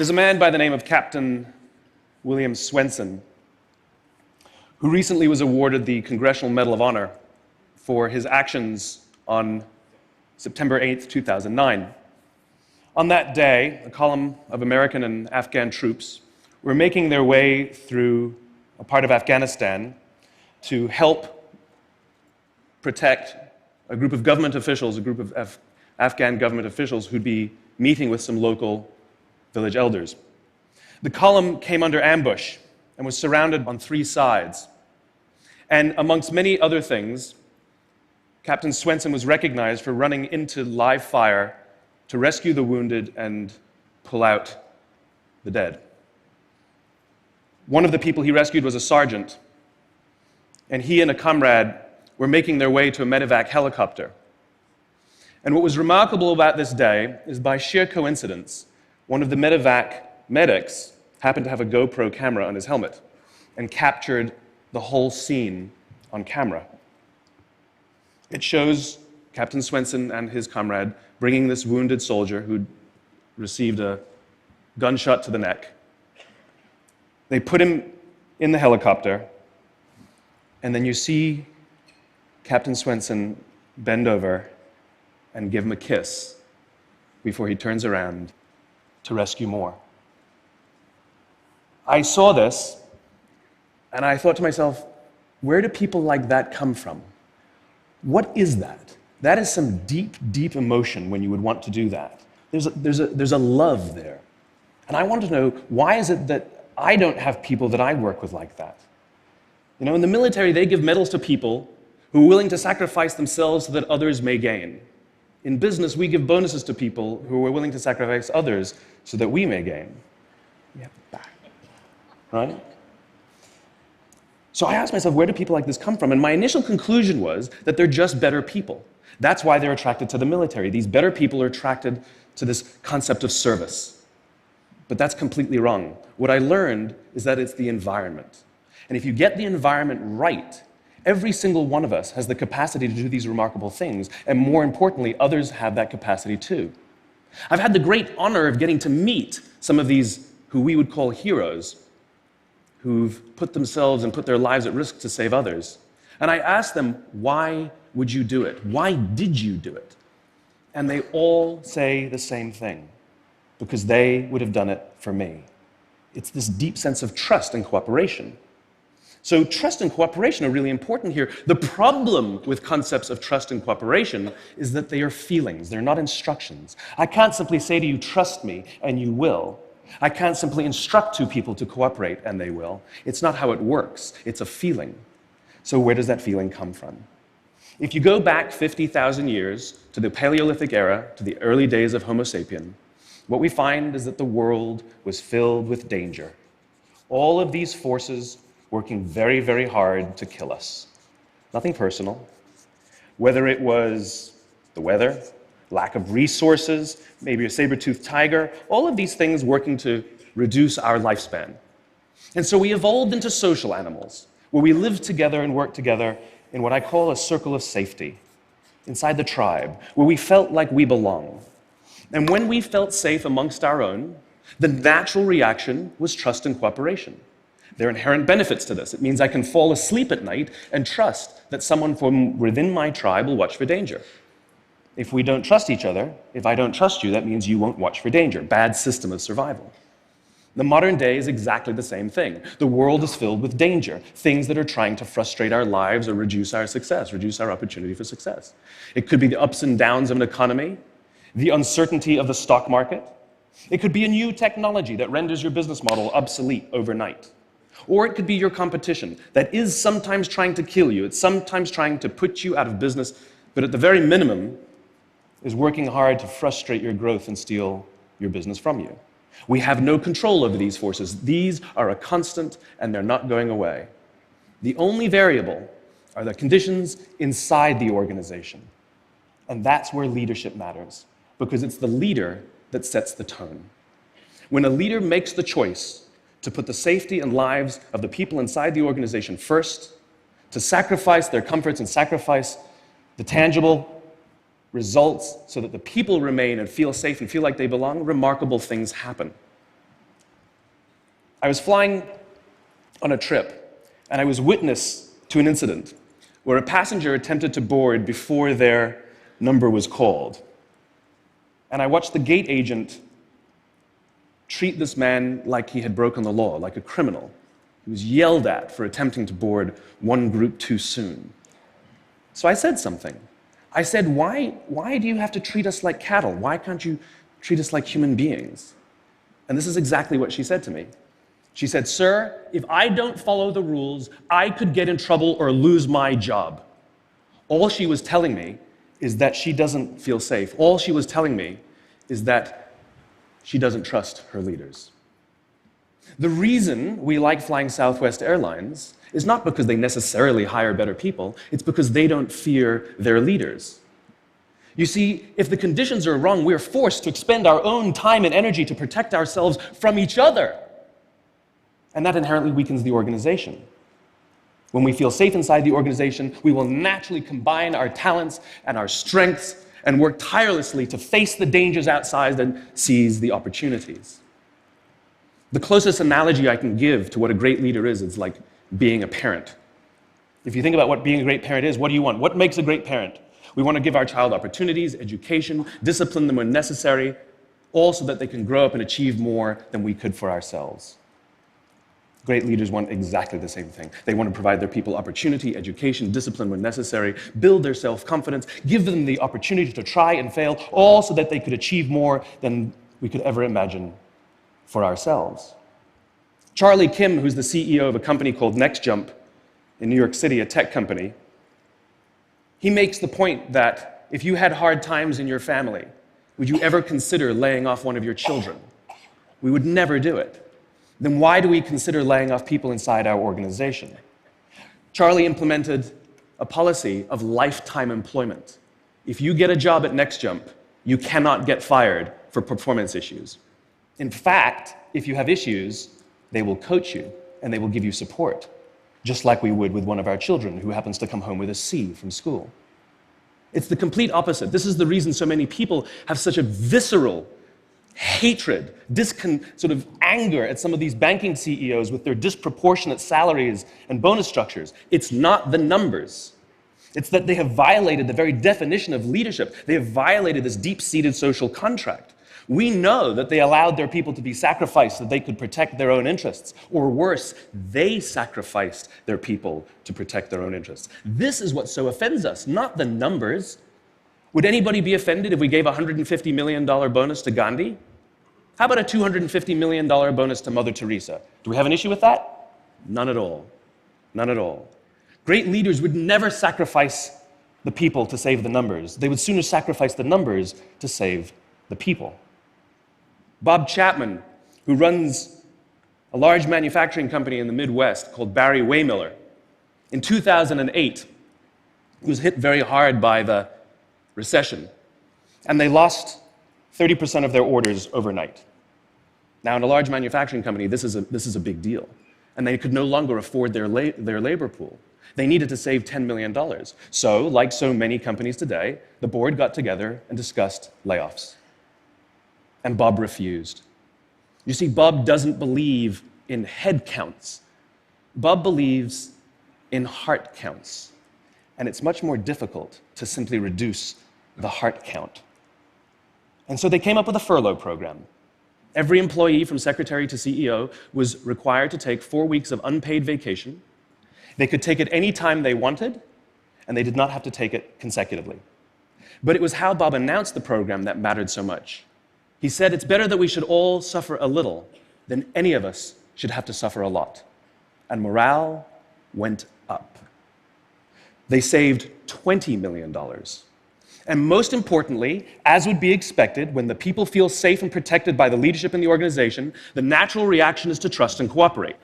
There's a man by the name of Captain William Swenson who recently was awarded the Congressional Medal of Honor for his actions on September 8th, 2009. On that day, a column of American and Afghan troops were making their way through a part of Afghanistan to help protect a group of government officials, a group of Afghan government officials who'd be meeting with some local village elders. The column came under ambush and was surrounded on three sides. And amongst many other things, Captain Swenson was recognized for running into live fire to rescue the wounded and pull out the dead. One of the people he rescued was a sergeant, and he and a comrade were making their way to a medevac helicopter. And what was remarkable about this day is, by sheer coincidence, one of the medevac medics happened to have a GoPro camera on his helmet and captured the whole scene on camera. It shows Captain Swenson and his comrade bringing this wounded soldier who'd received a gunshot to the neck. They put him in the helicopter, and then you see Captain Swenson bend over and give him a kiss before he turns around to rescue more. I saw this, and I thought to myself, where do people like that come from? What is that? That is some deep, deep emotion when you would want to do that. There's a love there. And I want to know, why is it that I don't have people that I work with like that? You know, in the military, they give medals to people who are willing to sacrifice themselves so that others may gain. In business, we give bonuses to people who are willing to sacrifice others so that we may gain. We have it back, right? So I asked myself, where do people like this come from? And my initial conclusion was that they're just better people. That's why they're attracted to the military. These better people are attracted to this concept of service. But that's completely wrong. What I learned is that it's the environment. And if you get the environment right, every single one of us has the capacity to do these remarkable things, and more importantly, others have that capacity too. I've had the great honor of getting to meet some of these who we would call heroes, who've put themselves and put their lives at risk to save others. And I asked them, why would you do it? Why did you do it? And they all say the same thing, because they would have done it for me. It's this deep sense of trust and cooperation. So trust and cooperation are really important here. The problem with concepts of trust and cooperation is that they are feelings, they're not instructions. I can't simply say to you, trust me, and you will. I can't simply instruct two people to cooperate, and they will. It's not how it works. It's a feeling. So where does that feeling come from? If you go back 50,000 years to the Paleolithic era, to the early days of Homo sapien, what we find is that the world was filled with danger. All of these forces working very, very hard to kill us. Nothing personal. Whether it was the weather, lack of resources, maybe a saber-toothed tiger, all of these things working to reduce our lifespan. And so we evolved into social animals, where we lived together and worked together in what I call a circle of safety, inside the tribe, where we felt like we belong. And when we felt safe amongst our own, the natural reaction was trust and cooperation. There are inherent benefits to this. It means I can fall asleep at night and trust that someone from within my tribe will watch for danger. If we don't trust each other, if I don't trust you, that means you won't watch for danger. Bad system of survival. The modern day is exactly the same thing. The world is filled with danger, things that are trying to frustrate our lives or reduce our success, reduce our opportunity for success. It could be the ups and downs of an economy, the uncertainty of the stock market. It could be a new technology that renders your business model obsolete overnight. Or it could be your competition that is sometimes trying to kill you. It's sometimes trying to put you out of business, but at the very minimum is working hard to frustrate your growth and steal your business from you. We have no control over these forces. These are a constant, and they're not going away. The only variable are the conditions inside the organization. And that's where leadership matters, because it's the leader that sets the tone. When a leader makes the choice to put the safety and lives of the people inside the organization first, to sacrifice their comforts and sacrifice the tangible results so that the people remain and feel safe and feel like they belong, remarkable things happen. I was flying on a trip, and I was witness to an incident where a passenger attempted to board before their number was called. And I watched the gate agent treat this man like he had broken the law, like a criminal. He was yelled at for attempting to board one group too soon. So I said something. I said, why do you have to treat us like cattle? Why can't you treat us like human beings? And this is exactly what she said to me. She said, "Sir, if I don't follow the rules, I could get in trouble or lose my job." All she was telling me is that she doesn't feel safe. All she was telling me is that she doesn't trust her leaders. The reason we like flying Southwest Airlines is not because they necessarily hire better people, it's because they don't fear their leaders. You see, if the conditions are wrong, we're forced to expend our own time and energy to protect ourselves from each other. And that inherently weakens the organization. When we feel safe inside the organization, we will naturally combine our talents and our strengths and work tirelessly to face the dangers outside and seize the opportunities. The closest analogy I can give to what a great leader is, it's like being a parent. If you think about what being a great parent is, what do you want? What makes a great parent? We want to give our child opportunities, education, discipline them when necessary, all so that they can grow up and achieve more than we could for ourselves. Great leaders want exactly the same thing. They want to provide their people opportunity, education, discipline when necessary, build their self-confidence, give them the opportunity to try and fail, all so that they could achieve more than we could ever imagine for ourselves. Charlie Kim, who's the CEO of a company called NextJump in New York City, a tech company, he makes the point that if you had hard times in your family, would you ever consider laying off one of your children? We would never do it. Then why do we consider laying off people inside our organization? Charlie implemented a policy of lifetime employment. If you get a job at NextJump, you cannot get fired for performance issues. In fact, if you have issues, they will coach you and they will give you support, just like we would with one of our children who happens to come home with a C from school. It's the complete opposite. This is the reason so many people have such a visceral hatred, sort of anger at some of these banking CEOs with their disproportionate salaries and bonus structures. It's not the numbers. It's that they have violated the very definition of leadership. They have violated this deep-seated social contract. We know that they allowed their people to be sacrificed so that they could protect their own interests. Or worse, they sacrificed their people to protect their own interests. This is what so offends us, not the numbers. Would anybody be offended if we gave a $150 million bonus to Gandhi? How about a $250 million bonus to Mother Teresa? Do we have an issue with that? None at all. None at all. Great leaders would never sacrifice the people to save the numbers. They would sooner sacrifice the numbers to save the people. Bob Chapman, who runs a large manufacturing company in the Midwest called Barry Waymiller, in 2008, he was hit very hard by the recession, and they lost 30% of their orders overnight. Now, in a large manufacturing company, this is a big deal, and they could no longer afford their labor pool. They needed to save $10 million. So, like so many companies today, the board got together and discussed layoffs. And Bob refused. You see, Bob doesn't believe in head counts. Bob believes in heart counts. And it's much more difficult to simply reduce the heart count. And so they came up with a furlough program. Every employee, from secretary to CEO, was required to take 4 weeks of unpaid vacation. They could take it any time they wanted, and they did not have to take it consecutively. But it was how Bob announced the program that mattered so much. He said, "It's better that we should all suffer a little than any of us should have to suffer a lot." And morale went up. They saved $20 million. And most importantly, as would be expected, when the people feel safe and protected by the leadership in the organization, the natural reaction is to trust and cooperate.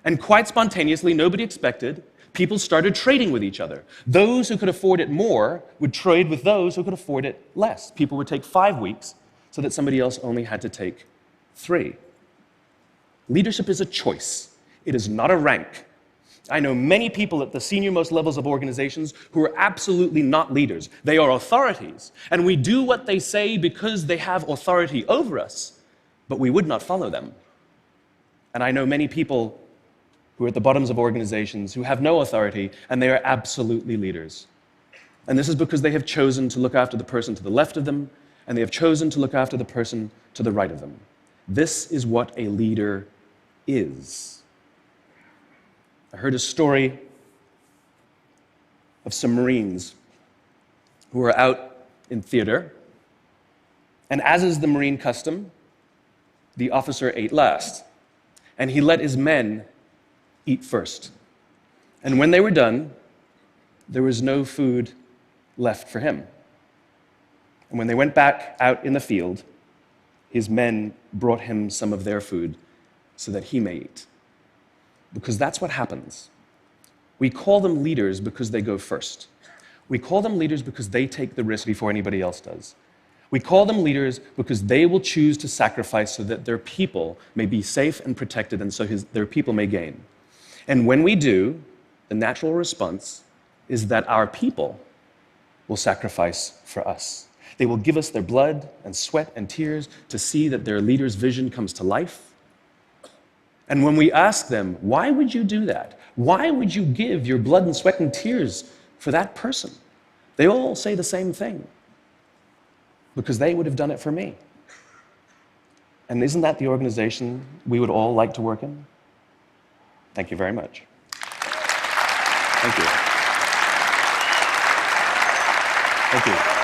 And quite spontaneously, nobody expected, people started trading with each other. Those who could afford it more would trade with those who could afford it less. People would take 5 weeks so that somebody else only had to take 3. Leadership is a choice. It is not a rank. I know many people at the senior-most levels of organizations who are absolutely not leaders. They are authorities, and we do what they say because they have authority over us, but we would not follow them. And I know many people who are at the bottoms of organizations who have no authority, and they are absolutely leaders. And this is because they have chosen to look after the person to the left of them, and they have chosen to look after the person to the right of them. This is what a leader is. I heard a story of some Marines who were out in theater, and as is the Marine custom, the officer ate last, and he let his men eat first. And when they were done, there was no food left for him. And when they went back out in the field, his men brought him some of their food so that he may eat. Because that's what happens. We call them leaders because they go first. We call them leaders because they take the risk before anybody else does. We call them leaders because they will choose to sacrifice so that their people may be safe and protected, and so their people may gain. And when we do, the natural response is that our people will sacrifice for us. They will give us their blood and sweat and tears to see that their leader's vision comes to life. And when we ask them, why would you do that? Why would you give your blood and sweat and tears for that person? They all say the same thing. Because they would have done it for me. And isn't that the organization we would all like to work in? Thank you very much. Thank you. Thank you.